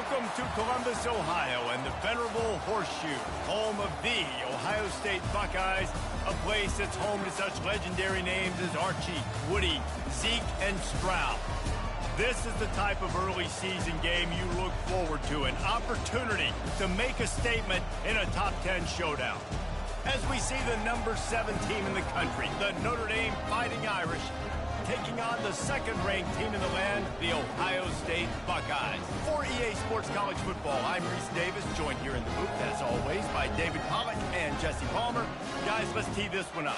Welcome to Columbus, Ohio, and the venerable Horseshoe, home of the Ohio State Buckeyes, a place that's home to such legendary names as Archie, Woody, Zeke, and Stroud. This is the type of early season game you look forward to, an opportunity to make a statement in a top 10 showdown. As we see the number 7 team in the country, the Notre Dame Fighting Irish, taking on the second-ranked team in the land, the Ohio State Buckeyes. For EA Sports College Football, I'm Reese Davis, joined here in the booth, as always, by David Pollack and Jesse Palmer. Guys, let's tee this one up.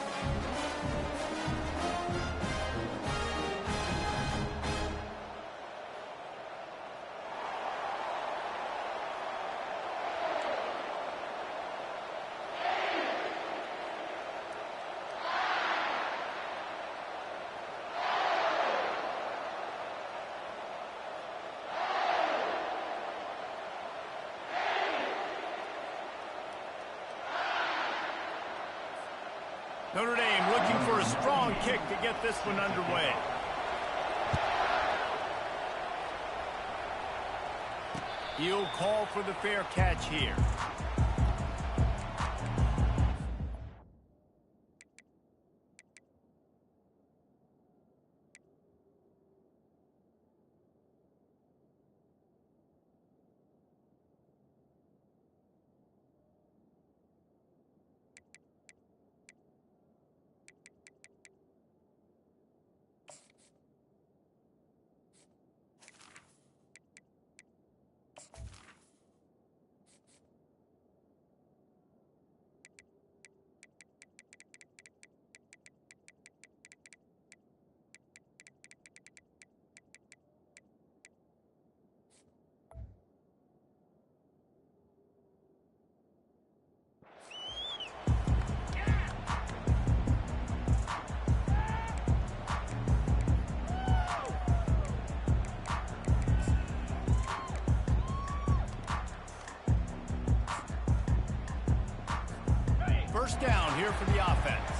Notre Dame looking for a strong kick to get this one underway. He'll call for the fair catch here. First down here for the offense.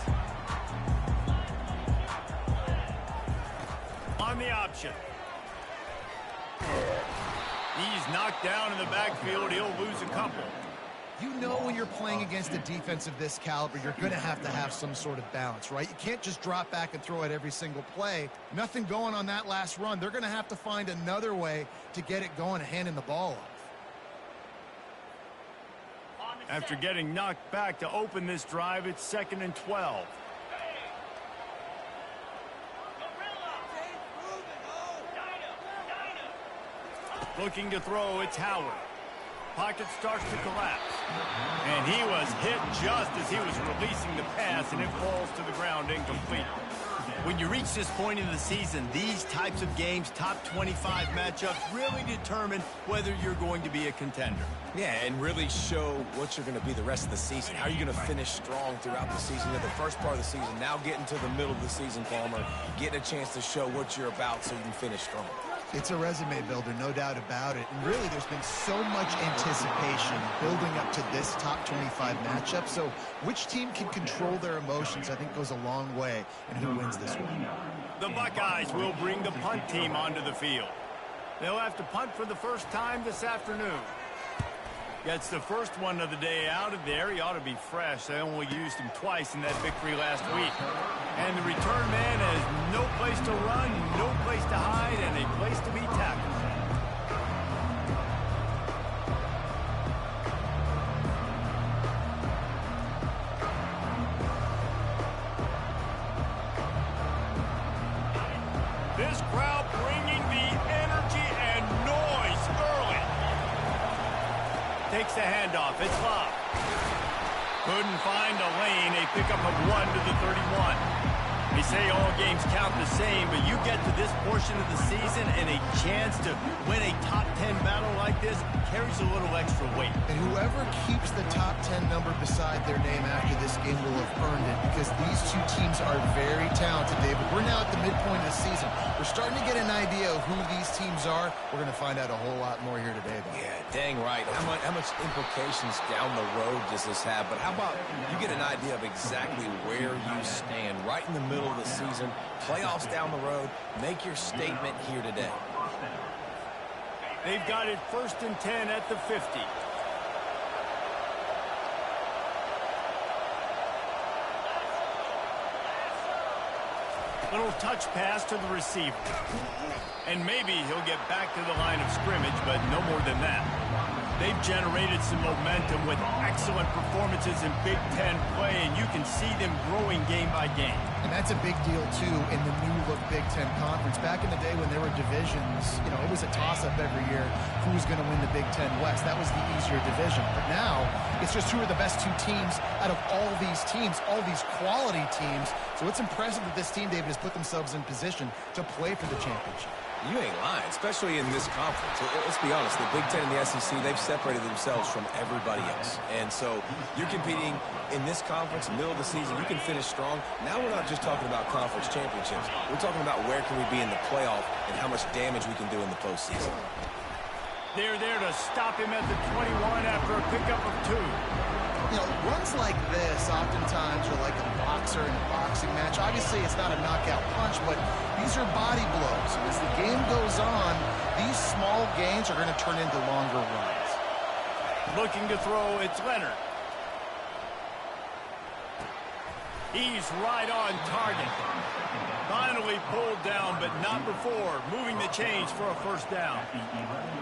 On the option. He's knocked down in the backfield. He'll lose a couple. You know when you're playing against a defense of this caliber, you're going to have some sort of balance, right? You can't just drop back and throw it every single play. Nothing going on that last run. They're going to have to find another way to get it going and handing the ball off. After getting knocked back to open this drive, it's 2nd and 12. Looking to throw, it's Howard. Pocket starts to collapse. And he was hit just as he was releasing the pass, and it falls to the ground incomplete. When you reach this point in the season, these types of games, top 25 matchups, really determine whether you're going to be a contender. Yeah, and really show what you're going to be the rest of the season. How are you going to finish strong throughout the season? You're the first part of the season, now getting to the middle of the season, Palmer, getting a chance to show what you're about so you can finish strong. It's a resume builder, no doubt about it. And really, there's been so much anticipation building up to this top 25 matchup. So which team can control their emotions, I think, goes a long way in who wins this one. The Buckeyes will bring the punt team onto the field. They'll have to punt for the first time this afternoon. Gets the first one of the day out of there. He ought to be fresh. They only used him twice in that victory last week. And the return man has no place to run, no place to hide, and a place to be tackled. This crowd bringing the energy and noise early. Takes the handoff. It's Love. Couldn't find a lane. A pickup of 1 to the 31. They say all games count the same, but you get to this portion of the season and a chance to win a top 10 battle like this carries a little extra weight. And whoever keeps the top 10 number beside their name after this game will have earned it, because these two teams are very talented, David. We're now at the midpoint of the season. We're starting to get an idea of who these teams are. We're going to find out a whole lot more here today, though. Yeah, dang right. How much implications down the road does this have? But how about you get an idea of exactly where you stand right in the middle of the season, playoffs down the road, make your statement here today. They've got it 1st and 10 at the 50. Little touch pass to the receiver. And maybe he'll get back to the line of scrimmage, but no more than that. They've generated some momentum with excellent performances in Big Ten play, and you can see them growing game by game. And that's a big deal, too, in the new-look Big Ten Conference. Back in the day when there were divisions, you know, it was a toss-up every year who was going to win the Big Ten West. That was the easier division. But now, it's just who are the best two teams out of all these teams, all these quality teams. So it's impressive that this team, David, has put themselves in position to play for the championship. You ain't lying, especially in this conference. Let's be honest, the Big Ten and the SEC, they've separated themselves from everybody else. And so you're competing in this conference, middle of the season. You can finish strong. Now we're not just talking about conference championships. We're talking about where can we be in the playoff and how much damage we can do in the postseason. They're there to stop him at the 21 after a pickup of 2. You know, runs like this oftentimes are like a boxer in a boxing match. Obviously, it's not a knockout punch, but these are body blows. And as the game goes on, these small gains are going to turn into longer runs. Looking to throw, it's Leonard. He's right on target. Finally pulled down, but not before. Moving the chains for a 1st down.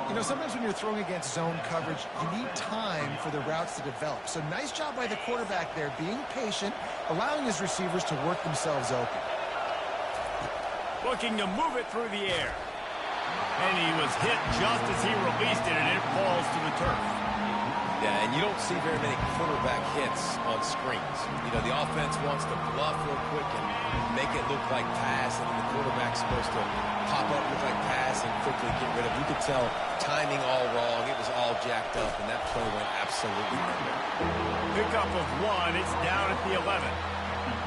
You know, sometimes when you're throwing against zone coverage, you need time for the routes to develop. So nice job by the quarterback there, being patient, allowing his receivers to work themselves open. Looking to move it through the air. And he was hit just as he released it, and it falls to the turf. Yeah, and you don't see very many quarterback hits on screens. You know, the offense wants to bluff real quick and make it look like pass, and then the quarterback's supposed to pop up, look like pass, and quickly get rid of it. You could tell timing all wrong. It was all jacked up, and that play went absolutely nowhere. Pickup of 1. It's down at the 11.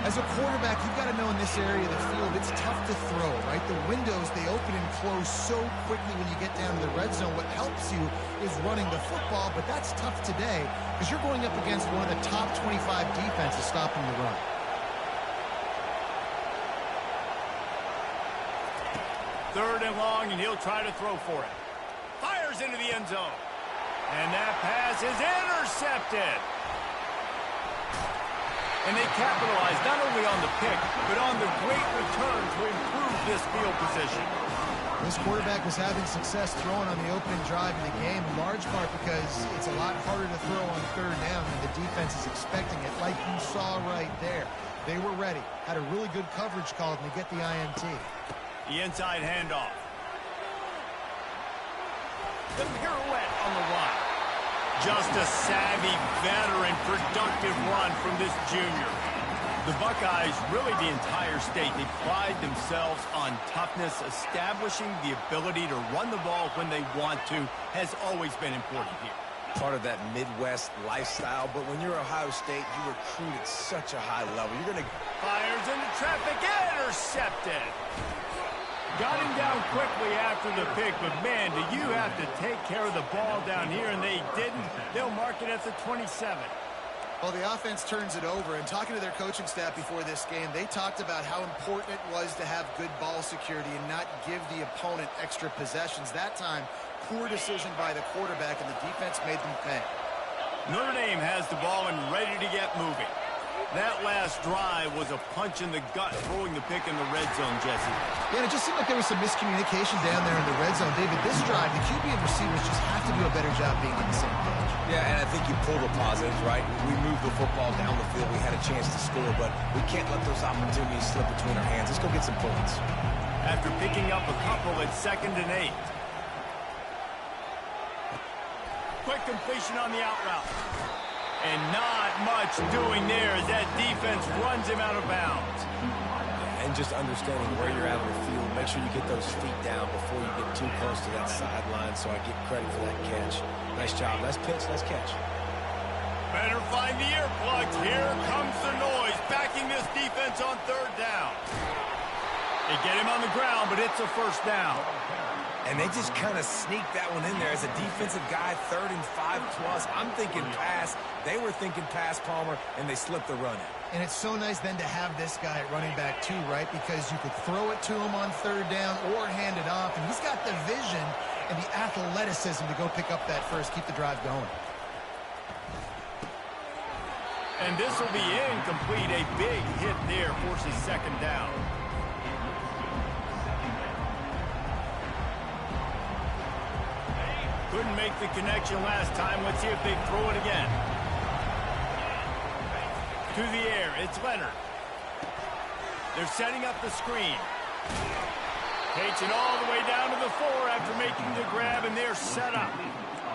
As a quarterback, you've got to know in this area of the field, it's tough to throw, right? The windows, they open and close so quickly when you get down to the red zone. What helps you is running the football, but that's tough today because you're going up against one of the top 25 defenses stopping the run. Third and long, and he'll try to throw for it. Fires into the end zone. And that pass is intercepted. And they capitalize not only on the pick, but on the great return to improve this field position. This quarterback was having success throwing on the opening drive of the game, in large part because it's a lot harder to throw on 3rd down when the defense is expecting it, like you saw right there. They were ready, had a really good coverage call, and they get the INT. The inside handoff. The pirouette on the run. Just a savvy, veteran, productive run from this junior. The Buckeyes, really the entire state, they pride themselves on toughness. Establishing the ability to run the ball when they want to has always been important here. Part of that Midwest lifestyle, but when you're Ohio State, you recruit at such a high level. You're going to... Fires into traffic, intercepted. Got him down quickly after the pick, but man, do you have to take care of the ball down here, and they didn't. They'll mark it at the 27. Well, the offense turns it over, and talking to their coaching staff before this game, they talked about how important it was to have good ball security and not give the opponent extra possessions. That time, poor decision by the quarterback, and the defense made them pay. Notre Dame has the ball and ready to get moving. That last drive was a punch in the gut, throwing the pick in the red zone, Jesse. Yeah, and it just seemed like there was some miscommunication down there in the red zone. David, this drive, the QB and receivers just have to do a better job being on the same page. Yeah, and I think you pull the positives, right? We moved the football down the field. We had a chance to score, but we can't let those opportunities slip between our hands. Let's go get some points. After picking up a couple at 2nd and 8. Quick completion on the out route. And not much doing there as that defense runs him out of bounds. And just understanding where you're at on the field. Make sure you get those feet down before you get too close to that sideline, so I get credit for that catch. Nice job. Nice pitch. Nice catch. Better find the earplugs. Here comes the noise, backing this defense on 3rd down. They get him on the ground, but it's a 1st down. And they just kind of sneaked that one in there as a defensive guy, 3rd and 5+. I'm thinking pass. They were thinking pass, Palmer, and they slipped the run in. And it's so nice then to have this guy at running back too, right? Because you could throw it to him on 3rd down or hand it off. And he's got the vision and the athleticism to go pick up that first, keep the drive going. And this will be incomplete. A big hit there forces second down. Couldn't make the connection last time. Let's see if they throw it again. To the air, it's Leonard. They're setting up the screen. Takes it all the way down to the 4 after making the grab, and they're set up.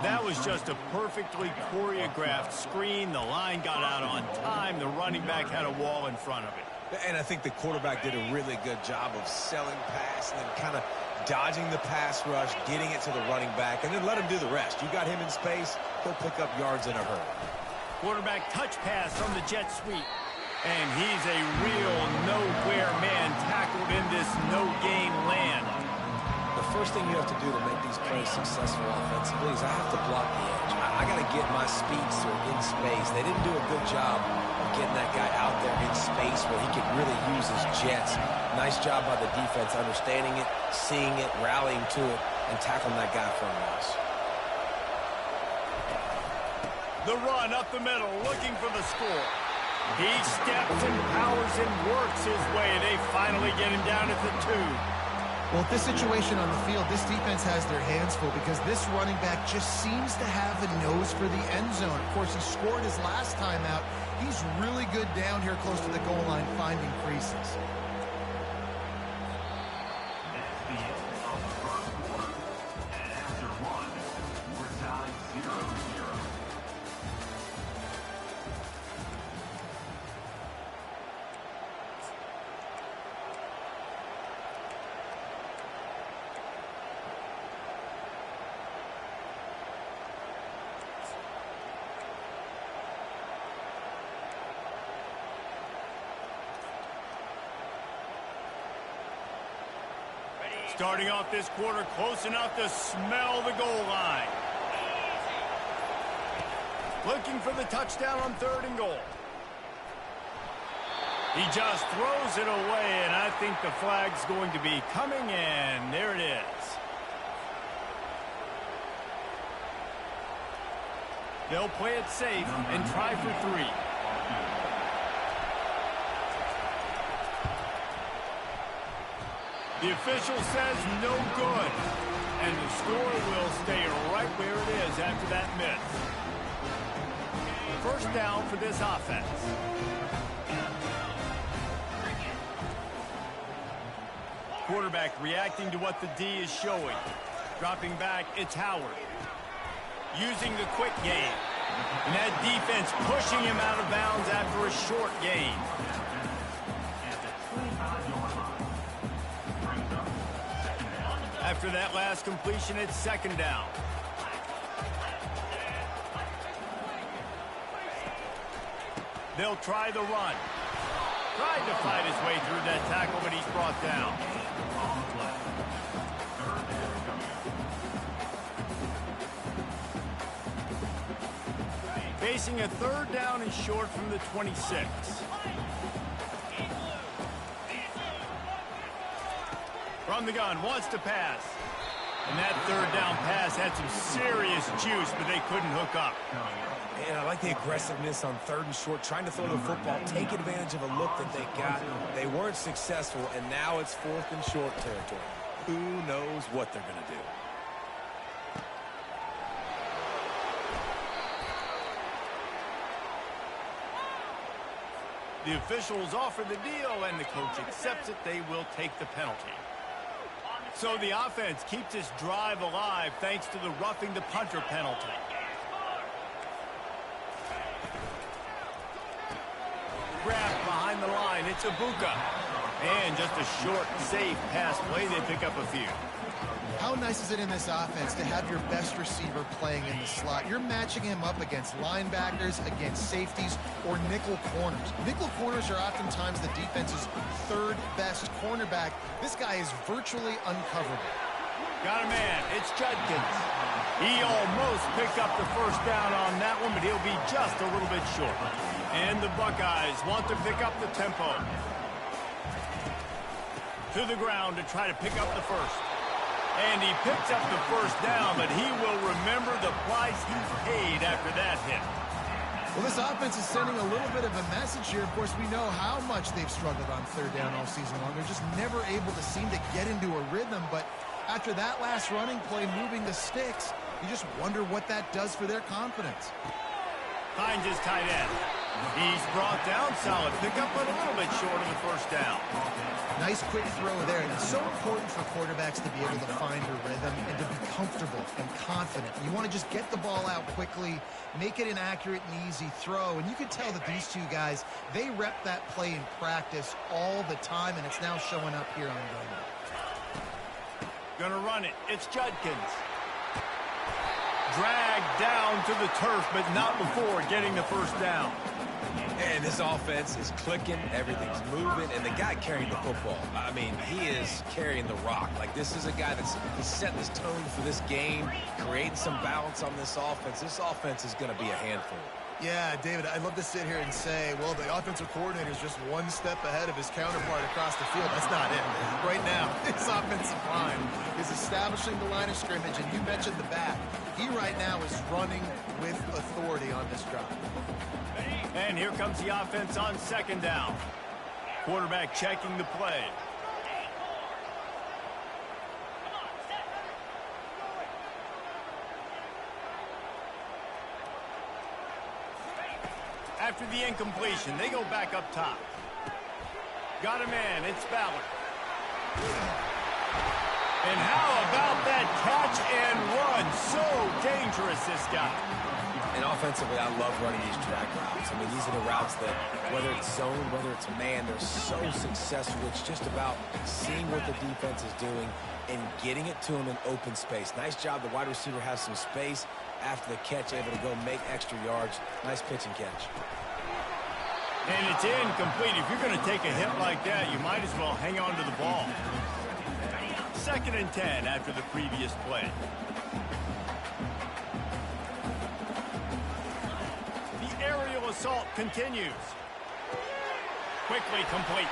That was just a perfectly choreographed screen. The line got out on time. The running back had a wall in front of it. And I think the quarterback did a really good job of selling pass and then kind of dodging the pass rush, getting it to the running back, and then let him do the rest. You got him in space, he'll pick up yards in a hurry. Quarterback touch pass from the jet sweep. And he's a real nowhere man tackled in this no-gain land. The first thing you have to do to make these plays successful offensively is I have to block the edge. I got to get my speedster in space. They didn't do a good job of getting that guy out there in space where he could really use his jets. Nice job by the defense understanding it, seeing it, rallying to it, and tackling that guy for a loss. The run up the middle, looking for the score. He steps and powers and works his way. They finally get him down at the 2. Well, at this situation on the field, this defense has their hands full because this running back just seems to have a nose for the end zone. Of course, he scored his last time out. He's really good down here close to the goal line, finding creases. Starting off this quarter close enough to smell the goal line. Looking for the touchdown on 3rd and goal. He just throws it away, and I think the flag's going to be coming, and there it is. They'll play it safe and try for 3. The official says no good, and the score will stay right where it is after that miss. First down for this offense. Quarterback reacting to what the D is showing. Dropping back, it's Howard. Using the quick game. And that defense pushing him out of bounds after a short gain. After that last completion, it's 2nd down. They'll try the run. Tried to fight his way through that tackle, but he's brought down. Facing a 3rd down and short from the 26. From the gun, wants to pass. And that 3rd down pass had some serious juice, but they couldn't hook up. And I like the aggressiveness on 3rd and short, trying to throw the football, take advantage of a look that they got. They weren't successful, and now it's 4th and short territory. Who knows what they're going to do? The officials offer the deal, and the coach accepts it. They will take the penalty. So the offense keeps this drive alive thanks to the roughing the punter penalty. Grab behind the line. It's Ibuka. And just a short, safe pass play. They pick up a few. How nice is it in this offense to have your best receiver playing in the slot? You're matching him up against linebackers, against safeties, or nickel corners. Nickel corners are oftentimes the defense's 3rd best cornerback. This guy is virtually uncoverable. Got a man. It's Judkins. He almost picked up the first down on that one, but he'll be just a little bit short. And the Buckeyes want to pick up the tempo. To the ground to try to pick up the first. And he picks up the first down, but he will remember the price he's paid after that hit. Well, this offense is sending a little bit of a message here. Of course, we know how much they've struggled on third down all season long. They're just never able to seem to get into a rhythm. But after that last running play, moving the sticks, you just wonder what that does for their confidence. Finds his tight end. He's brought down, solid pickup, but a little bit short of the first down. Nice quick throw there. And it's so important for quarterbacks to be able to find a rhythm and to be comfortable and confident. You want to just get the ball out quickly, make it an accurate and easy throw. And you can tell that these two guys, they rep that play in practice all the time, and it's now showing up here on game. Gonna run it. It's Judkins. Dragged down to the turf, but not before getting the first down. And this offense is clicking, everything's moving, and the guy carrying the football, I mean, he is carrying the rock. Like, this is a guy he's setting this tone for this game, creating some balance on this offense. This offense is going to be a handful. Yeah, David, I'd love to sit here and say, well, the offensive coordinator is just one step ahead of his counterpart across the field. That's not it. Right now, his offensive line is establishing the line of scrimmage, and you mentioned the back. He right now is running with authority on this drive. And here comes the offense on second down. Quarterback checking the play. After the incompletion, they go back up top. Got him in. It's Ballard. And how about that catch and run? So dangerous, this guy. And offensively, I love running these drag routes. I mean, these are the routes that, whether it's zone, whether it's man, they're so successful. It's just about seeing what the defense is doing and getting it to him in open space. Nice job. The wide receiver has some space after the catch, able to go make extra yards. Nice pitch and catch. And it's incomplete. If you're going to take a hit like that, you might as well hang on to the ball. 2nd and 10 after the previous play. The aerial assault continues. Quickly complete.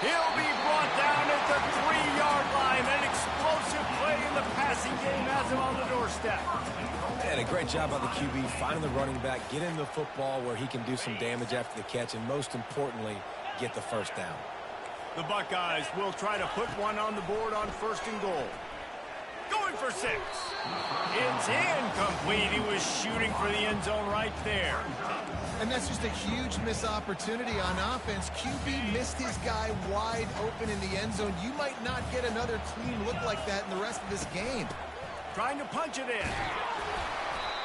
He'll be brought down at the 3-yard line. An explosive play in the passing game has him on the doorstep. And a great job by the QB, finding the running back, getting the football where he can do some damage after the catch, and most importantly, get the first down. The Buckeyes will try to put one on the board on 1st and goal. Going for 6. It's incomplete. He was shooting for the end zone right there. And that's just a huge missed opportunity on offense. QB missed his guy wide open in the end zone. You might not get another clean look like that in the rest of this game. Trying to punch it in.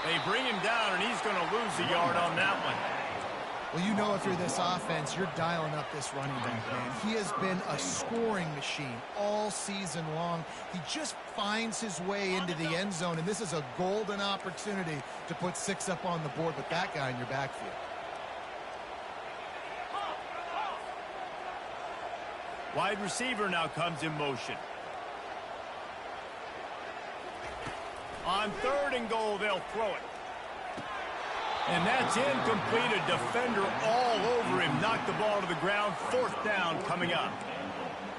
They bring him down, and he's going to lose a yard on that one. Well, you know, if you're this offense, you're dialing up this running back, man. He has been a scoring machine all season long. He just finds his way into the end zone, and this is a golden opportunity to put 6 up on the board with that guy in your backfield. Wide receiver now comes in motion. On 3rd and goal, they'll throw it. And that's incomplete. A defender all over him. Knocked the ball to the ground. 4th down coming up.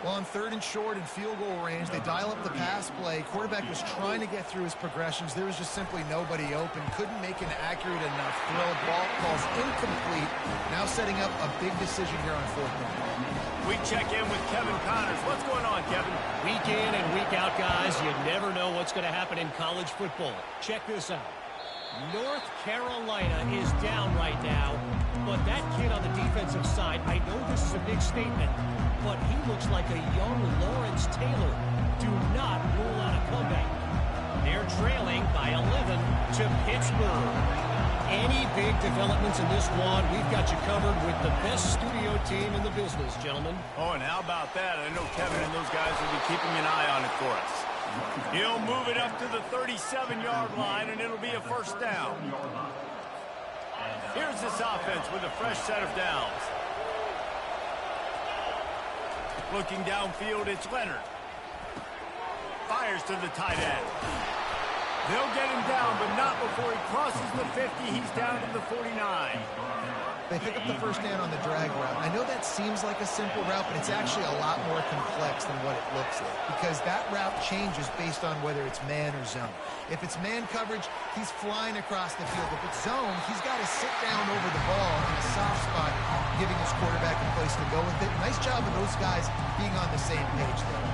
Well, on 3rd and short and field goal range, they dial up the pass play. Quarterback was trying to get through his progressions. There was just simply nobody open. Couldn't make an accurate enough throw. Ball calls incomplete. Now setting up a big decision here on 4th down. We check in with Kevin Connors. What's going on, Kevin? Week in and week out, guys. You never know what's going to happen in college football. Check this out. North Carolina is down right now, but that kid on the defensive side, I know this is a big statement, but he looks like a young Lawrence Taylor. Do not rule out a comeback. They're trailing by 11 to Pittsburgh. Any big developments in this one, we've got you covered with the best studio team in the business, gentlemen. Oh, and how about that? I know Kevin and those guys will be keeping an eye on it for us. He'll move it up to the 37-yard line, and it'll be a 1st down. Here's this offense with a fresh set of downs. Looking downfield, it's Leonard. Fires to the tight end. They'll get him down, but not before he crosses the 50. He's down to the 49. They pick up the 1st down on the drag route. I know that seems like a simple route, but it's actually a lot more complex than what it looks like, because that route changes based on whether it's man or zone. If it's man coverage, he's flying across the field. If it's zone, he's got to sit down over the ball in a soft spot, giving his quarterback a place to go with it. Nice job of those guys being on the same page there.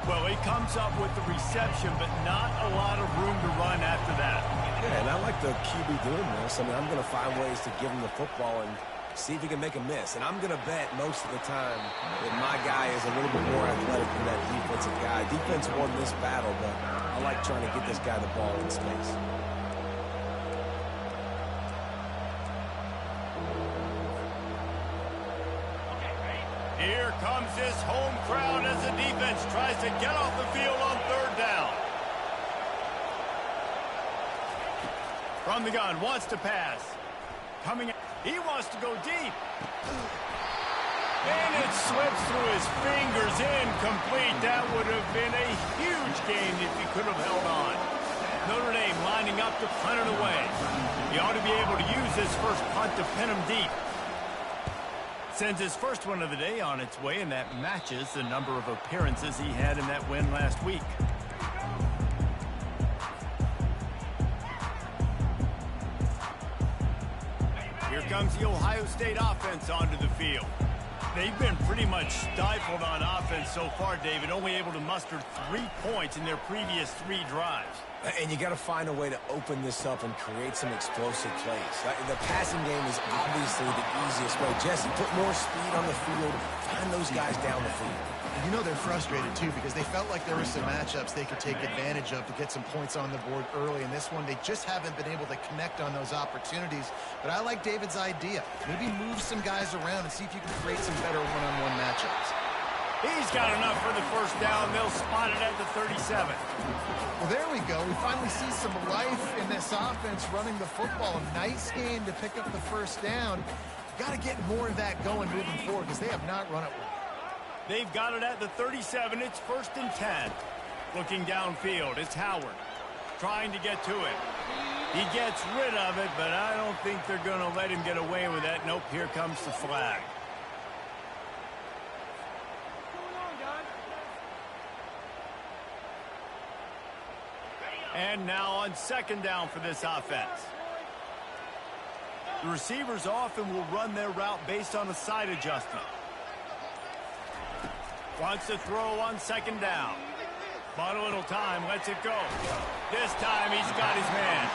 Well, he comes up with the reception, but not a lot of room to run after that. Yeah, and I like the QB doing this. I mean, I'm going to find ways to give him the football and see if he can make a miss. And I'm going to bet most of the time that my guy is a little bit more athletic than that defensive guy. Defense won this battle, but I like trying to get this guy the ball in space. Here comes this home crowd as the defense tries to get off the field on third down. From the gun, wants to pass. Coming, he wants to go deep. And it slips through his fingers, incomplete. That would have been a huge game if he could have held on. Notre Dame lining up to punt it away. He ought to be able to use this first punt to pin him deep. Sends his first one of the day on its way, and that matches the number of appearances he had in that win last week. Here comes the Ohio State offense onto the field. They've been pretty much stifled on offense so far, David, only able to muster 3 points in their previous 3 drives. And you got to find a way to open this up and create some explosive plays. The passing game is obviously the easiest way. Jesse, put more speed on the field. Find those guys down the field. You know they're frustrated, too, because they felt like there were some matchups they could take advantage of to get some points on the board early. In this one, they just haven't been able to connect on those opportunities. But I like David's idea. Maybe move some guys around and see if you can create some better one-on-one matchups. He's got enough for the first down. They'll spot it at the 37. Well, there we go. We finally see some life in this offense running the football. Nice game to pick up the first down. Got to get more of that going moving forward because they have not run it well. They've got it at the 37. It's 1st and 10. Looking downfield, it's Howard trying to get to it. He gets rid of it, but I don't think they're going to let him get away with that. Nope, here comes the flag. And now on 2nd down for this offense. The receivers often will run their route based on a side adjustment. Wants to throw on 2nd down. Bought a little time, lets it go. This time he's got his man.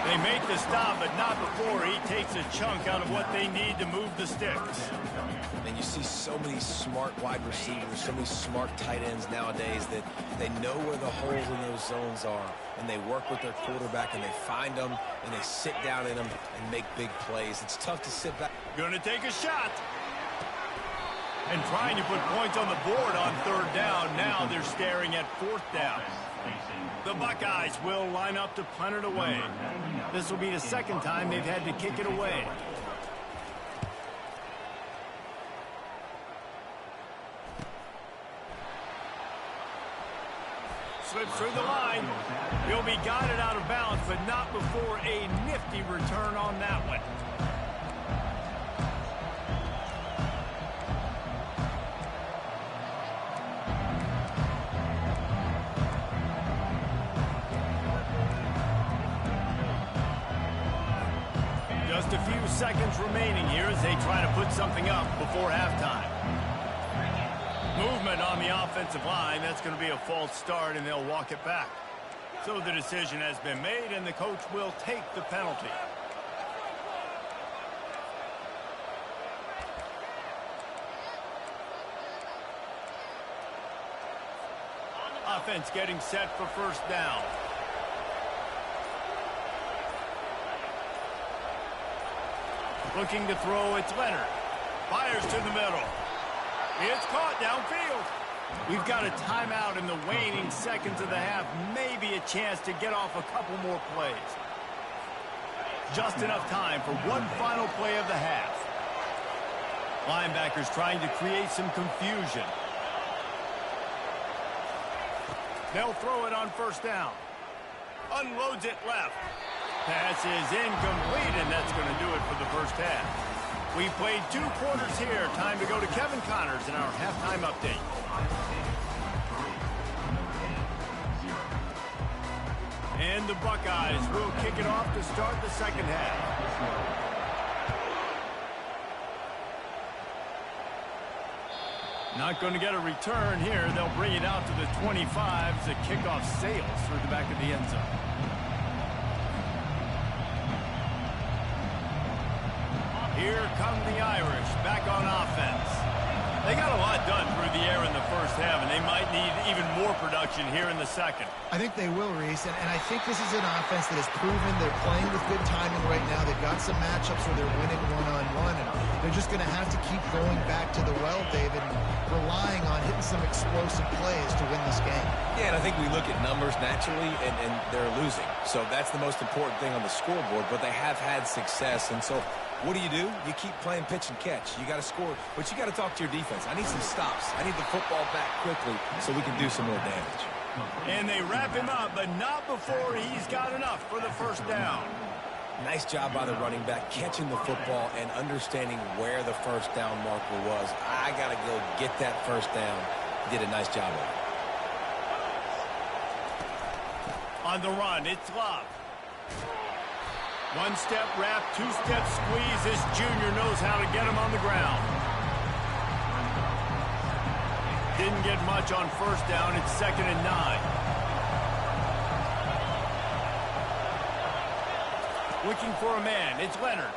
They make the stop, but not before he takes a chunk out of what they need to move the sticks. And you see so many smart wide receivers, so many smart tight ends nowadays that they know where the holes in those zones are, and they work with their quarterback, and they find them, and they sit down in them and make big plays. It's tough to sit back. Gonna take a shot. And trying to put points on the board on 3rd down. Now they're staring at 4th down. The Buckeyes will line up to punt it away. This will be the 2nd time they've had to kick it away. Slips through the line. He'll be guided out of bounds, but not before a nifty return on that one. Just a few seconds remaining here as they try to put something up before halftime. Movement on the offensive line. That's going to be a false start, and they'll walk it back. So the decision has been made, and the coach will take the penalty. Offense getting set for 1st down. Looking to throw, it's Leonard. Fires to the middle. It's caught downfield. We've got a timeout in the waning seconds of the half. Maybe a chance to get off a couple more plays. Just enough time for one final play of the half. Linebackers trying to create some confusion. They'll throw it on 1st down. Unloads it left. Pass is incomplete, and that's going to do it for the first half. We played 2 quarters here. Time to go to Kevin Connors in our halftime update. And the Buckeyes will kick it off to start the second half. Not going to get a return here. They'll bring it out to the 25 as the kickoff sails through the back of the end zone. Here come the Irish back on offense. They got a lot done through the air in the first half, and they might need even more production here in the second. I think they will, Reese, and I think this is an offense that has proven they're playing with good timing right now. They've got some matchups where they're winning one-on-one, and they're just going to have to keep going back to the well, David, and relying on hitting some explosive plays to win this game. Yeah, and I think we look at numbers naturally, and they're losing. So that's the most important thing on the scoreboard, but they have had success, and so what do? You keep playing pitch and catch. You got to score, but you got to talk to your defense. I need some stops. I need the football back quickly so we can do some more damage. And they wrap him up, but not before he's got enough for the first down. Nice job by the running back, catching the football and understanding where the first down marker was. I got to go get that first down. He did a nice job of it. On the run, it's Love. One-step wrap, two-step squeeze. This junior knows how to get him on the ground. Didn't get much on first down. It's 2nd and 9. Looking for a man. It's Leonard.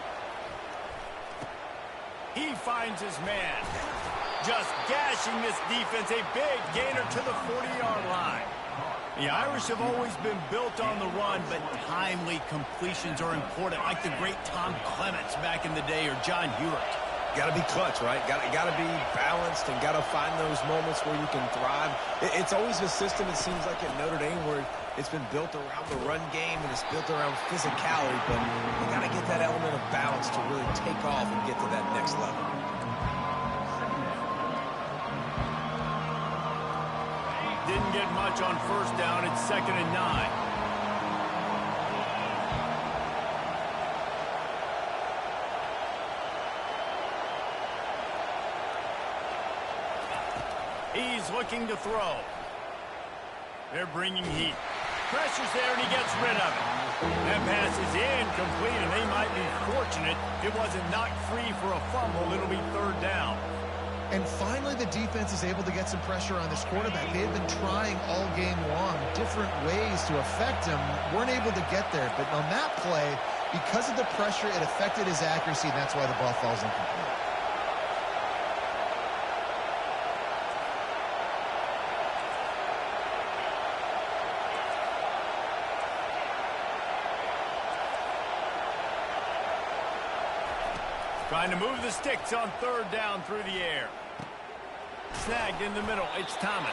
He finds his man. Just gashing this defense. A big gainer to the 40-yard line. The Irish have always been built on the run, but timely completions are important, like the great Tom Clements back in the day or John Hewitt. Got to be clutch, right? Got to be balanced and got to find those moments where you can thrive. It's always a system, it seems like, at Notre Dame where it's been built around the run game and it's built around physicality, but you got to get that element of balance to really take off and get to that next level. Didn't get much on first down. It's 2nd and 9. He's looking to throw. They're bringing heat. Pressure's there, and he gets rid of it. That pass is incomplete, and they might be fortunate it wasn't knocked free for a fumble. It'll be 3rd down. And finally, the defense is able to get some pressure on this quarterback. They had been trying all game long different ways to affect him. Weren't able to get there. But on that play, because of the pressure, it affected his accuracy, and that's why the ball falls incomplete. Trying to move the sticks on 3rd down through the air. Snagged in the middle. It's Thomas.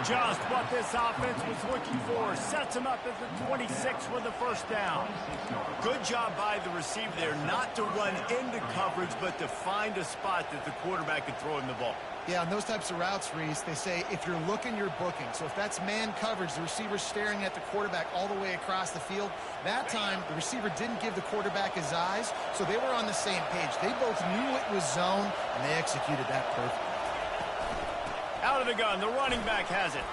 Just what this offense was looking for. Sets him up at the 26 with the first down. Good job by the receiver there not to run into coverage, but to find a spot that the quarterback could throw him the ball. Yeah, on those types of routes, Reese, they say if you're looking, you're booking. So if that's man coverage, the receiver's staring at the quarterback all the way across the field. That time, the receiver didn't give the quarterback his eyes, so they were on the same page. They both knew it was zone, and they executed that perfectly. Out of the gun, the running back has it.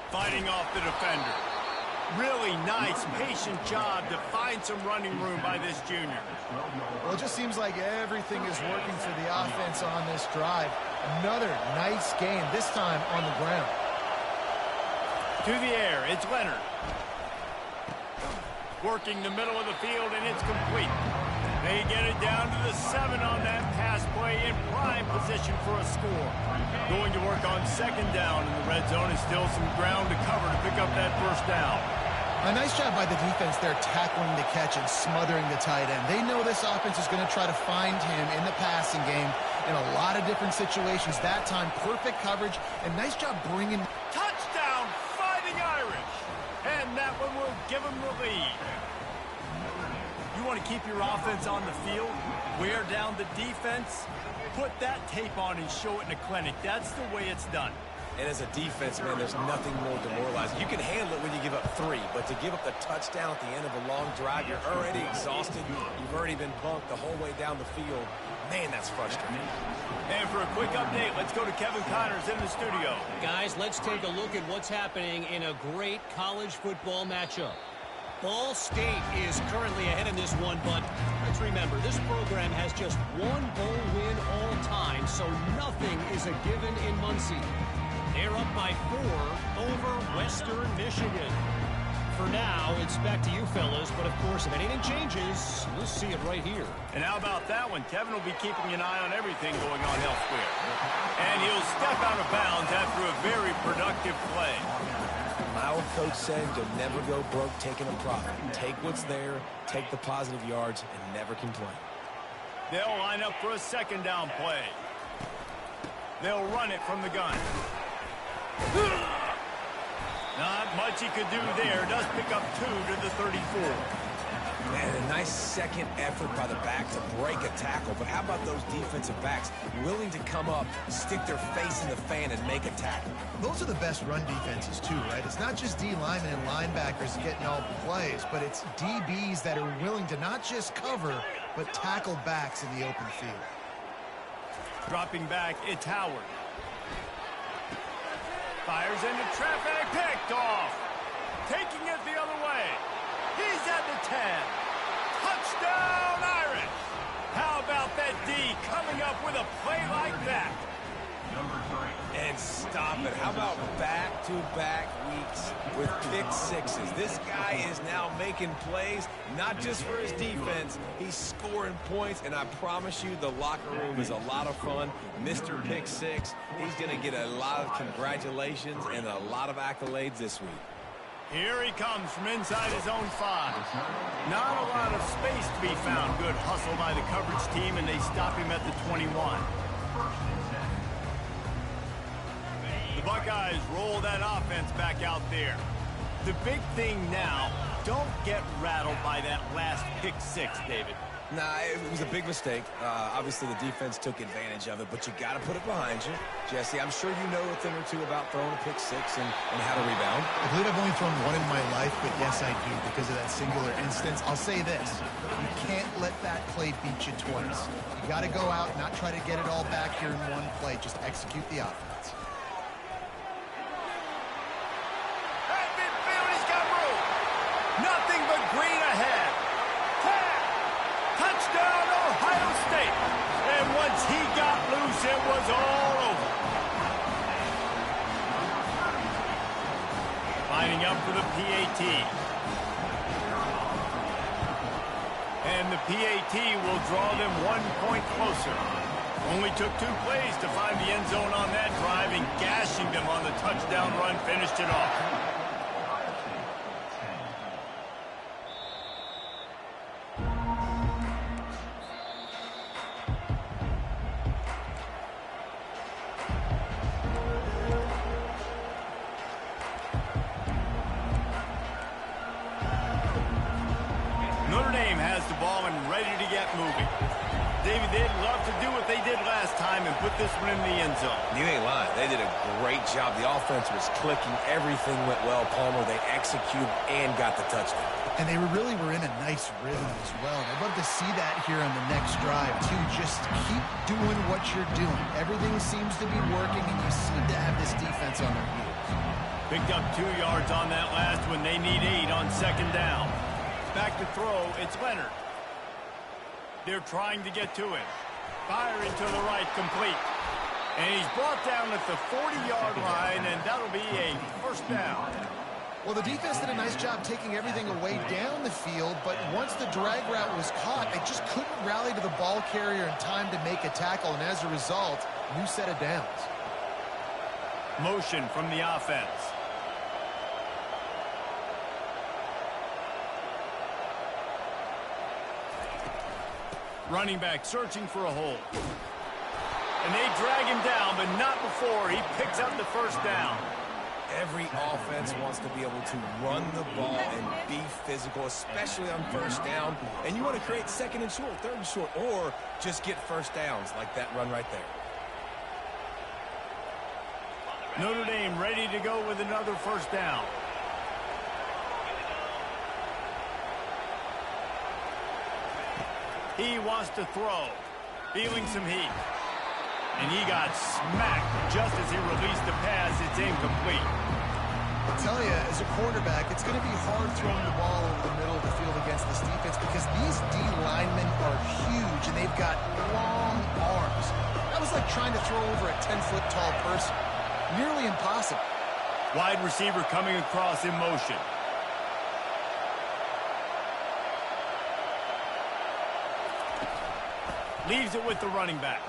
Fighting off the defender. Really nice, patient job to find some running room by this junior. Well, it just seems like everything is working for the offense on this drive. Another nice game, this time on the ground. To the air, it's Leonard. Working the middle of the field, and it's complete. They get it down to the 7 on that pass play in prime position for a score. Going to work on 2nd down in the red zone, and still some ground to cover to pick up that first down. A nice job by the defense there, tackling the catch and smothering the tight end. They know this offense is going to try to find him in the passing game in a lot of different situations. That time, perfect coverage, and nice job bringing... Touchdown, Fighting Irish! And that one will give them the lead. You want to keep your offense on the field, wear down the defense, put that tape on and show it in a clinic. That's the way it's done. And as a defense, man, there's nothing more demoralizing. You can handle it when you give up 3, but to give up the touchdown at the end of a long drive, you're already exhausted. You've already been bunked the whole way down the field. Man, that's frustrating. And for a quick update, let's go to Kevin Connors in the studio. Guys, let's take a look at what's happening in a great college football matchup. Ball State is currently ahead in this one, but let's remember, this program has just one bowl win all time, so nothing is a given in Muncie. They're up by 4 over Western Michigan. For now, it's back to you fellas, but of course, if anything changes, you'll see it right here. And how about that one? Kevin will be keeping an eye on everything going on elsewhere. And he'll step out of bounds after a very productive play. My old coach said you'll never go broke taking a profit. Take what's there, take the positive yards, and never complain. They'll line up for a second down play. They'll run it from the gun. Not much he could do there. Does pick up 2 to the 34. Man, a nice second effort by the back to break a tackle. But how about those defensive backs willing to come up, stick their face in the fan, and make a tackle? Those are the best run defenses, too, right? It's not just D linemen and linebackers getting all the plays, but it's DBs that are willing to not just cover, but tackle backs in the open field. Dropping back, it's Howard. Fires into traffic, picked off. Taking it the other way. He's at the 10. Touchdown, Irish. How about that D coming up with a play like that? And stop it. How about back-to-back weeks with pick sixes? This guy is now making plays, not just for his defense. He's scoring points, and I promise you the locker room is a lot of fun. Mr. Pick Six, he's going to get a lot of congratulations and a lot of accolades this week. Here he comes from inside his own 5. Not a lot of space to be found. Good hustle by the coverage team, and they stop him at the 21. The Buckeyes roll that offense back out there. The big thing now, don't get rattled by that last pick 6, David. Nah, it was a big mistake. Obviously, the defense took advantage of it, but you got to put it behind you. Jesse, I'm sure you know a thing or two about throwing a pick 6 and how to rebound. I believe I've only thrown one in my life, but yes, I do because of that singular instance. I'll say this. You can't let that play beat you twice. You got to go out, not try to get it all back here in one play. Just execute the offense. At midfield, he's got room. Nothing but green ahead. Touchdown, Ohio State. And once he got loose, it was all over. Lining up for the PAT. And the PAT will draw them 1 point closer. Only took 2 plays to find the end zone on that drive, and gashing them on the touchdown run finished it off. Notre Dame has the ball and ready to get moving. David, they'd love to do what they did last time and put this one in the end zone. You ain't lying. They did a great job. The offense was clicking. Everything went well, Palmer. They executed and got the touchdown. And they really were in a nice rhythm as well. And I'd love to see that here on the next drive, too. Just keep doing what you're doing. Everything seems to be working, and you seem to have this defense on their heels. Picked up 2 yards on that last one. They need 8 on second down. Back to throw, it's Leonard. They're trying to get to him. Firing to the right, complete. And he's brought down at the 40-yard line, and that'll be a first down. Well, the defense did a nice job taking everything away down the field, but once the drag route was caught, they just couldn't rally to the ball carrier in time to make a tackle, and as a result, new set of downs. Motion from the offense. Running back searching for a hole. And they drag him down, but not before he picks up the first down. Every offense wants to be able to run the ball and be physical, especially on first down. And you want to create second and short, third and short, or just get first downs like that run right there. Notre Dame ready to go with another first down. He wants to throw. Feeling some heat. And he got smacked just as he released the pass. It's incomplete. I'll tell you, as a quarterback, it's going to be hard throwing the ball over the middle of the field against this defense because these D linemen are huge and they've got long arms. That was like trying to throw over a 10-foot tall person. Nearly impossible. Wide receiver coming across in motion. Leaves it with the running back.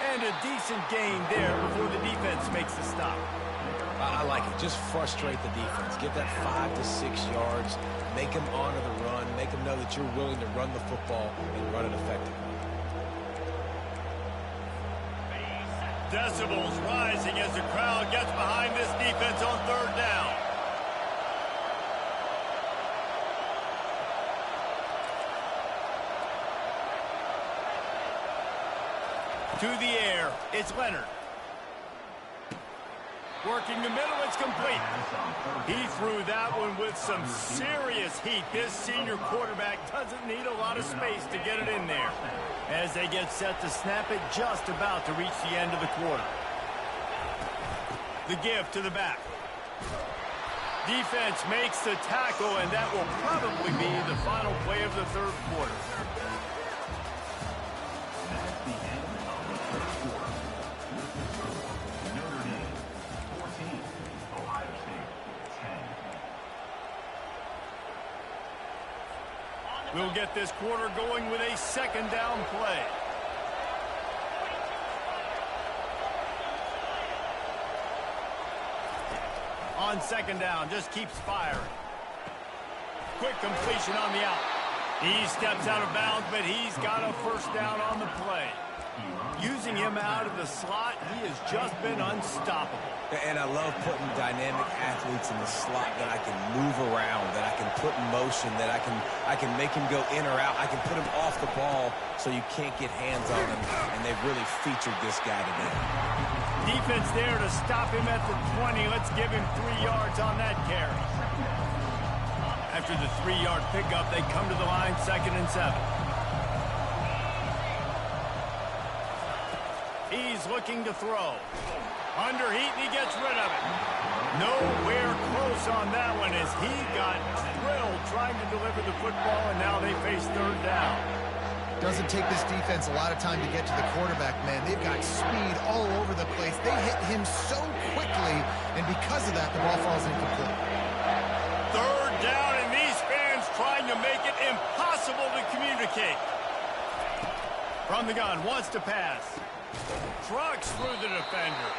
And a decent gain there before the defense makes the stop. I like it. Just frustrate the defense. Get that 5 to 6 yards. Make them honor the run. Make them know that you're willing to run the football and run it effectively. Decibels rising as the crowd gets behind this defense on third down. To the air, it's Leonard. Working the middle, it's complete. He threw that one with some serious heat. This senior quarterback doesn't need a lot of space to get it in there. As they get set to snap it, just about to reach the end of the quarter. The give to the back. Defense makes the tackle, and that will probably be the final play of the third quarter. We'll get this quarter going with a second down play. On second down, just keeps firing. Quick completion on the out. He steps out of bounds, but he's got a first down on the play. Using him out of the slot, he has just been unstoppable. And I love putting dynamic athletes in the slot that I can move around, that I can put in motion, that I can make him go in or out. I can put him off the ball so you can't get hands on him, and they've really featured this guy today. Defense there to stop him at the 20. Let's give him 3 yards on that carry. After the 3-yard pickup, they come to the line, 2nd and 7. He's looking to throw. Under heat, and he gets rid of it. Nowhere close on that one as he got drilled trying to deliver the football, and now they face third down. Doesn't take this defense a lot of time to get to the quarterback, man. They've got speed all over the place. They hit him so quickly, and because of that, the ball falls incomplete. Third down, and these fans trying to make it impossible to communicate. From the gun, wants to pass. Trucks through the defender.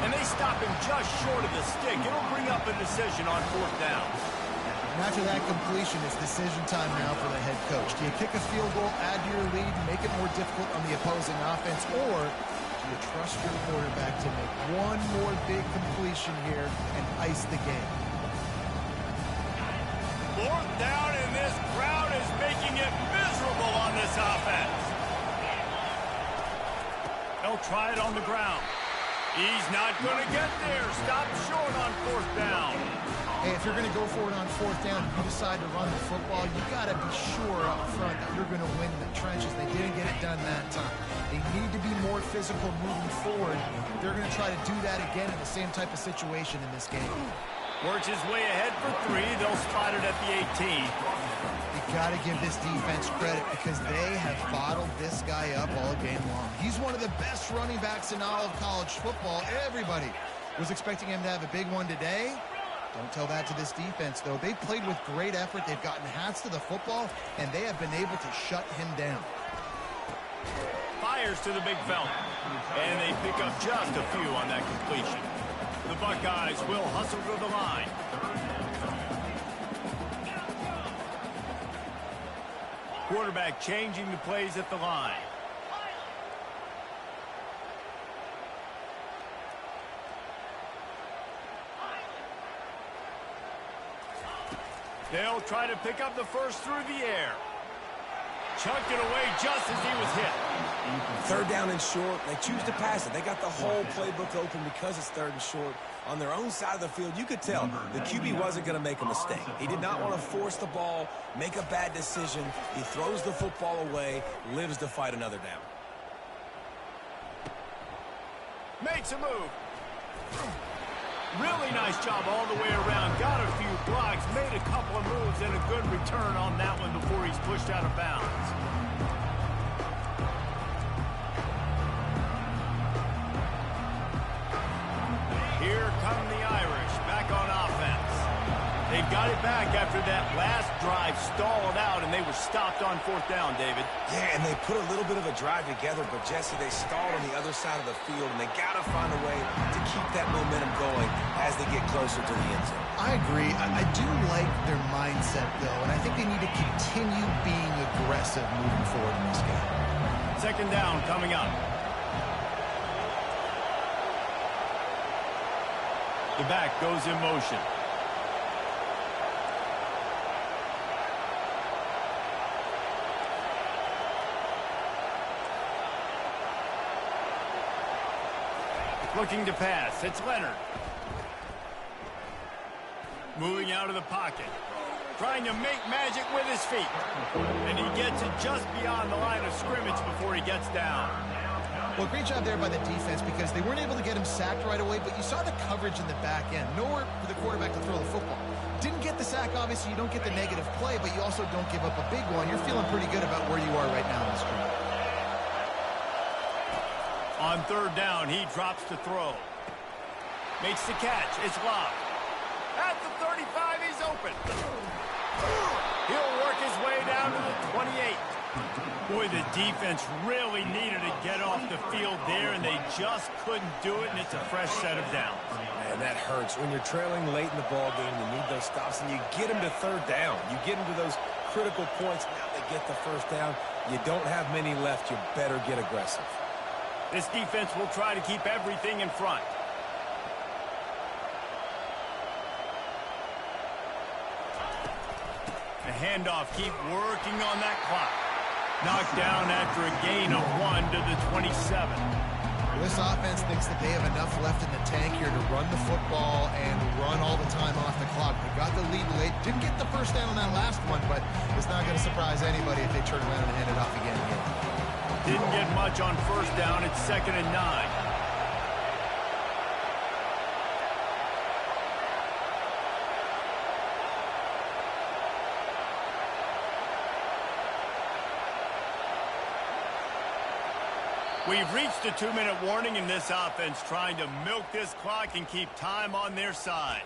And they stop him just short of the stick. It'll bring up a decision on 4th down. And after that completion, it's decision time now for the head coach. Do you kick a field goal, add to your lead, make it more difficult on the opposing offense, or do you trust your quarterback to make one more big completion here and ice the game? 4th down, and this crowd is making it miserable on this offense. They'll try it on the ground. He's not going to get there. Stop short on 4th down. Hey, if you're going to go for it on 4th down, you decide to run the football, you got to be sure up front that you're going to win in the trenches. They didn't get it done that time. They need to be more physical moving forward. They're going to try to do that again in the same type of situation in this game. Works his way ahead for 3. They'll spot it at the 18. You got to give this defense credit because they have bottled this guy up all game long. He's one of the best running backs in all of college football. Everybody was expecting him to have a big one today. Don't tell that to this defense, though. They've played with great effort. They've gotten hats to the football, and they have been able to shut him down. Fires to the big fella. And they pick up just a few on that completion. The Buckeyes will hustle to the line. Quarterback changing the plays at the line. They'll try to pick up the first through the air. Chucked it away just as he was hit. Third down and short, they choose to pass it. They got the whole playbook open because it's third and short. On their own side of the field, you could tell the QB wasn't going to make a mistake. He did not want to force the ball, make a bad decision. He throws the football away, lives to fight another down. Makes a move. Really nice job all the way around. Got a few blocks, made a couple of moves, and a good return on that one before he's pushed out of bounds. Here come the Irish, back on offense. They've got it back after that last drive stalled out, and they were stopped on fourth down, David. Yeah, and they put a little bit of a drive together, but, Jesse, they stalled on the other side of the field, and they got to find a way to keep that momentum going as they get closer to the end zone. I agree. I do like their mindset, though, and I think they need to continue being aggressive moving forward in this game. Second down coming up. The back goes in motion. Looking to pass. It's Leonard. Moving out of the pocket. Trying to make magic with his feet. And he gets it just beyond the line of scrimmage before he gets down. Well, great job there by the defense because they weren't able to get him sacked right away, but you saw the coverage in the back end. Nowhere for the quarterback to throw the football. Didn't get the sack, obviously. You don't get the negative play, but you also don't give up a big one. You're feeling pretty good about where you are right now in this game. On third down, he drops to throw. Makes the catch. It's locked. At the 35, he's open. He'll work his way down to the 28. Boy, the defense really needed to get off the field there, and they just couldn't do it, and it's a fresh set of downs. Man, that hurts. When you're trailing late in the ball game, you need those stops, and you get them to third down. You get them to those critical points. Now they get the first down. You don't have many left. You better get aggressive. This defense will try to keep everything in front. The handoff, keep working on that clock. Knocked down after a gain of 1 to the 27. This offense thinks that they have enough left in the tank here to run the football and run all the time off the clock. They got the lead late. Didn't get the first down on that last one, but it's not going to surprise anybody if they turn around and hand it off again. Didn't get much on first down. It's 2nd and 9. We've reached the 2-minute warning in this offense, trying to milk this clock and keep time on their side.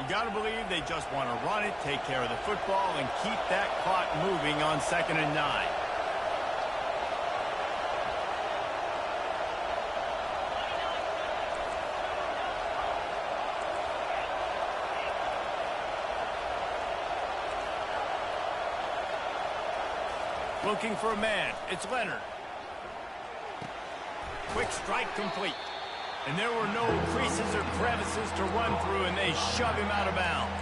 You got to believe they just want to run it, take care of the football, and keep that clock moving on 2nd and 9. Looking for a man. It's Leonard. Quick strike complete. And there were no creases or crevices to run through, and they shove him out of bounds.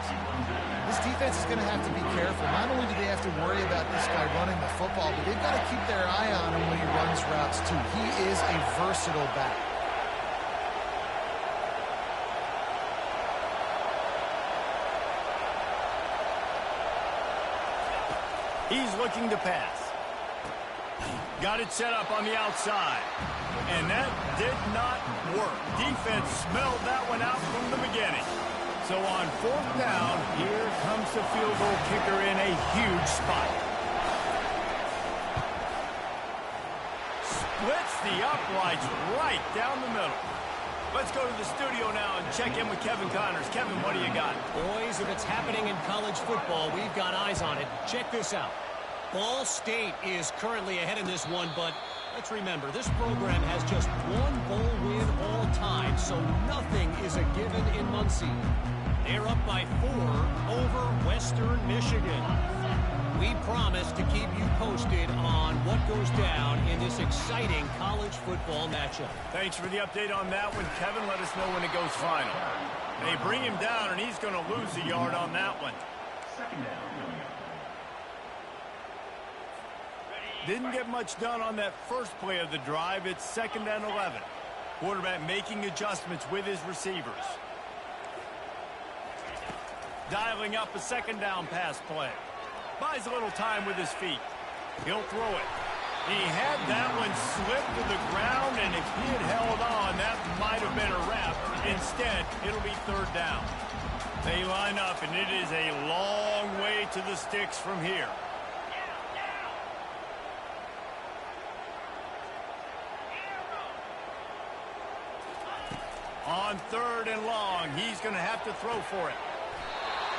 This defense is going to have to be careful. Not only do they have to worry about this guy running the football, but they've got to keep their eye on him when he runs routes, too. He is a versatile back. He's looking to pass. Got it set up on the outside. And that did not work. Defense smelled that one out from the beginning. So on 4th down, here comes the field goal kicker in a huge spot. Splits the uprights right down the middle. Let's go to the studio now and check in with Kevin Connors. Kevin, what do you got? Boys, if it's happening in college football, we've got eyes on it. Check this out. Ball State is currently ahead in this one, but let's remember, this program has just one bowl win all time, so nothing is a given in Muncie. They're up by 4 over Western Michigan. We promise to keep you posted on what goes down in this exciting college football matchup. Thanks for the update on that one, Kevin. Let us know when it goes final. They bring him down, and he's going to lose a yard on that one. Didn't get much done on that first play of the drive. It's 2nd and 11. Quarterback making adjustments with his receivers. Dialing up a 2nd down pass play. Buys a little time with his feet. He'll throw it. He had that one slip to the ground, and if he had held on, that might have been a wrap. Instead, it'll be 3rd down. They line up, and it is a long way to the sticks from here. On 3rd and long, he's going to have to throw for it.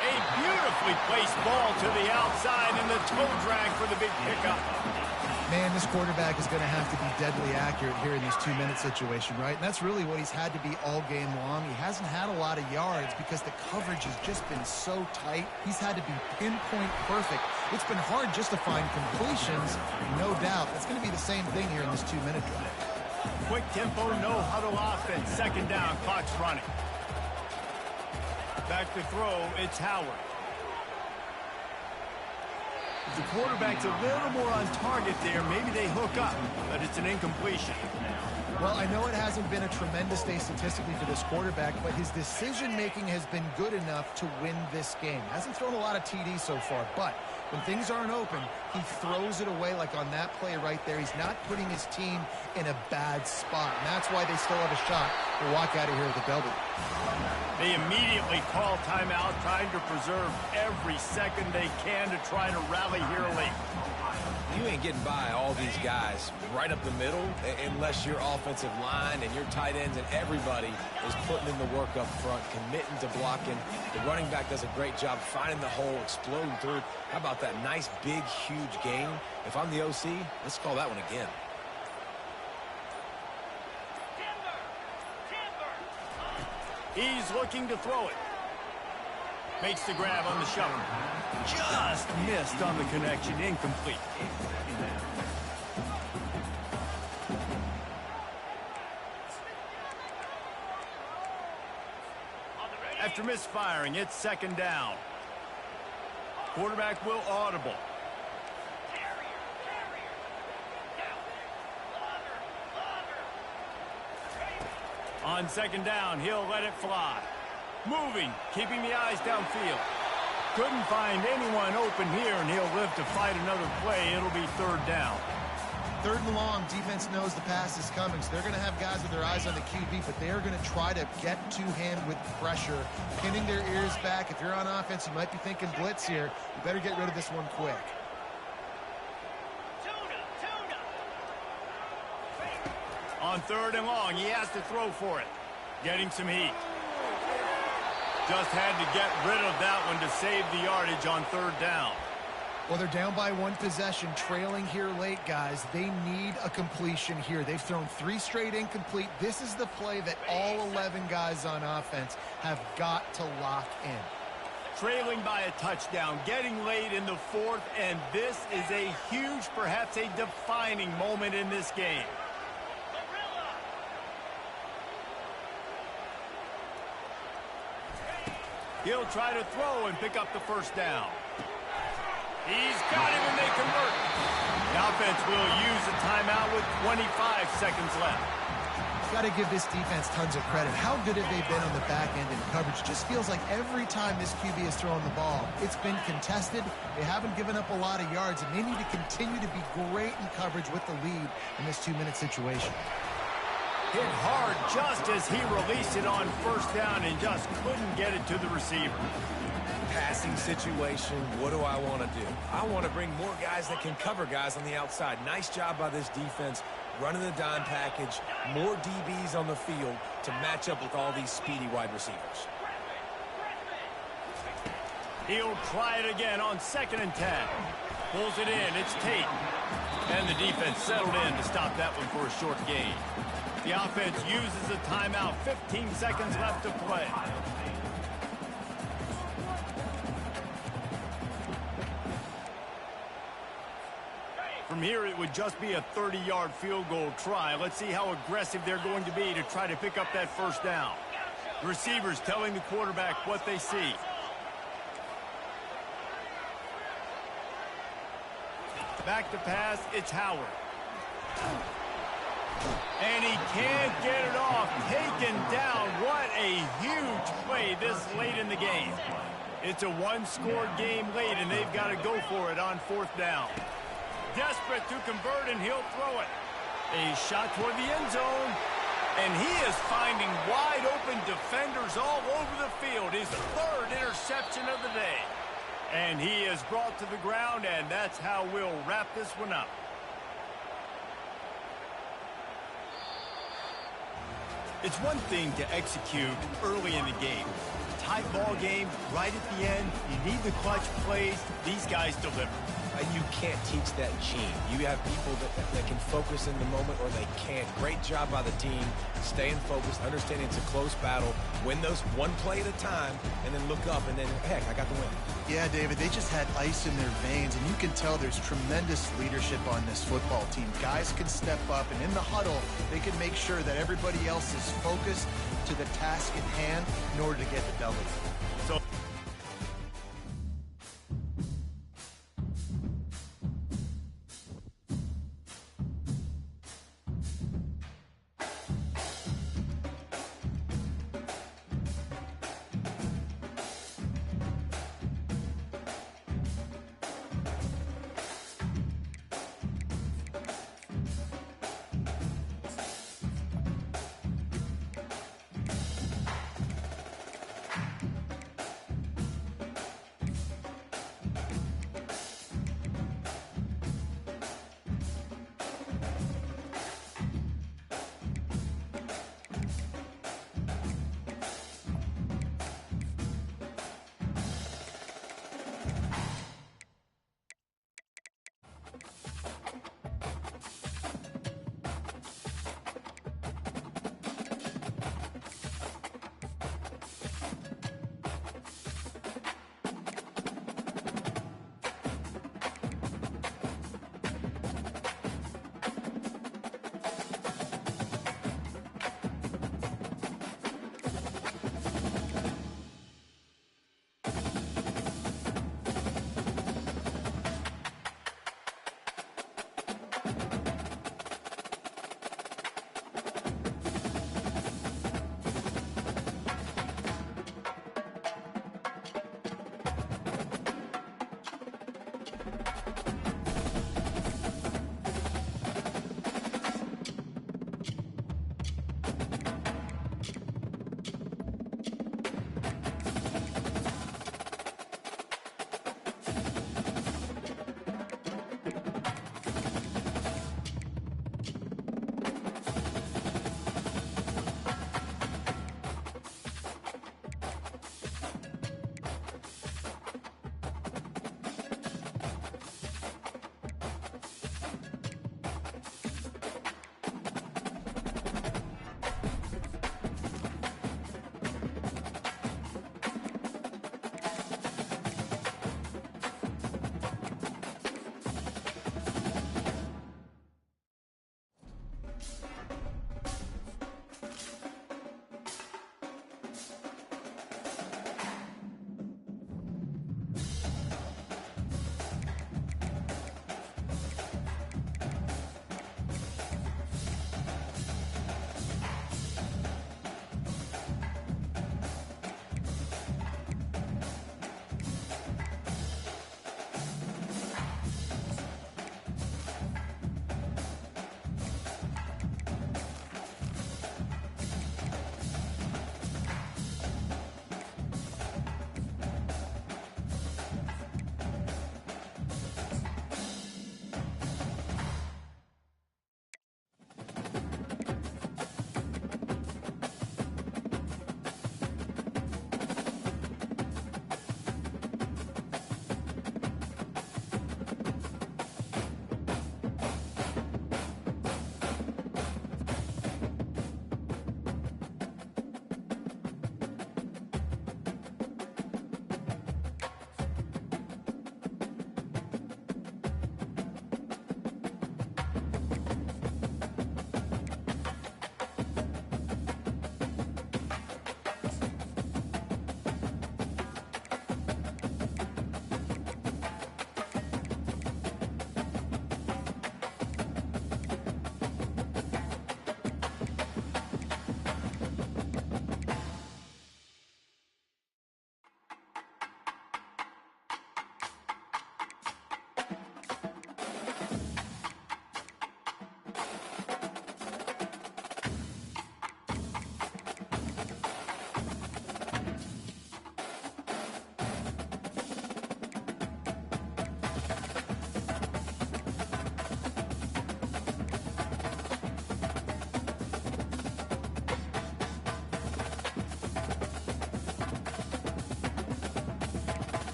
A beautifully placed ball to the outside, and the toe drag for the big pickup. Man, this quarterback is going to have to be deadly accurate here in this 2-minute situation, right? And that's really what he's had to be all game long. He hasn't had a lot of yards because the coverage has just been so tight. He's had to be pinpoint perfect. It's been hard just to find completions, no doubt. That's going to be the same thing here in this 2-minute drive. Quick tempo, no huddle offense. 2nd down, clock's running. Back to throw, it's Howard. The quarterback's a little more on target there. Maybe they hook up, but it's an incompletion. Well, I know it hasn't been a tremendous day statistically for this quarterback, but his decision-making has been good enough to win this game. Hasn't thrown a lot of TDs so far, but when things aren't open, he throws it away like on that play right there. He's not putting his team in a bad spot, and that's why they still have a shot to walk out of here with a W. They immediately call timeout, trying to preserve every second they can to try to rally here late. You ain't getting by all these guys right up the middle unless your offensive line and your tight ends and everybody is putting in the work up front, committing to blocking. The running back does a great job finding the hole, exploding through. How about that nice, big, huge gain? If I'm the OC, let's call that one again. He's looking to throw it. Makes the grab on the shovel. Just missed on the connection. Incomplete. After misfiring, it's 2nd down. Quarterback will audible. On 2nd down, he'll let it fly. Moving, keeping the eyes downfield. Couldn't find anyone open here, and he'll live to fight another play. It'll be 3rd down. 3rd and long, defense knows the pass is coming, so they're going to have guys with their eyes on the QB, but they are going to try to get to him with pressure, pinning their ears back. If you're on offense, you might be thinking blitz here. You better get rid of this one quick. On 3rd and long, he has to throw for it. Getting some heat. Just had to get rid of that one to save the yardage on 3rd down. Well, they're down by 1 possession, trailing here late, guys. They need a completion here. They've thrown 3 straight incomplete. This is the play that all 11 guys on offense have got to lock in. Trailing by a touchdown, getting late in the 4th, and this is a huge, perhaps a defining moment in this game. He'll try to throw and pick up the 1st down. He's got him, and they convert. The offense will use a timeout with 25 seconds left. Got to give this defense tons of credit. How good have they been on the back end in coverage? Just feels like every time this QB is throwing the ball, it's been contested. They haven't given up a lot of yards, and they need to continue to be great in coverage with the lead in this 2-minute situation. Hit hard just as he released it on 1st down and just couldn't get it to the receiver. Passing situation, what do I want to do? I want to bring more guys that can cover guys on the outside. Nice job by this defense, running the dime package, more DBs on the field to match up with all these speedy wide receivers. He'll try it again on 2nd and 10. Pulls it in, it's Tate. And the defense settled in to stop that one for a short gain. The offense uses a timeout, 15 seconds left to play. From here, it would just be a 30-yard field goal try. Let's see how aggressive they're going to be to try to pick up that 1st down. The receivers telling the quarterback what they see. Back to pass, it's Howard. And he can't get it off. Taken down. What a huge play this late in the game. It's a one-score game late, and they've got to go for it on 4th down. Desperate to convert, and he'll throw it. A shot toward the end zone. And he is finding wide-open defenders all over the field. His 3rd interception of the day. And he is brought to the ground, and that's how we'll wrap this one up. It's one thing to execute early in the game. Tight ball game, right at the end, you need the clutch plays. These guys deliver. You can't teach that gene. You have people that can focus in the moment or they can't. Great job by the team, staying focused, understanding it's a close battle, win those one play at a time, and then look up, and then, heck, I got the win. Yeah, David, they just had ice in their veins, and you can tell there's tremendous leadership on this football team. Guys can step up, and in the huddle, they can make sure that everybody else is focused to the task at hand in order to get the W. So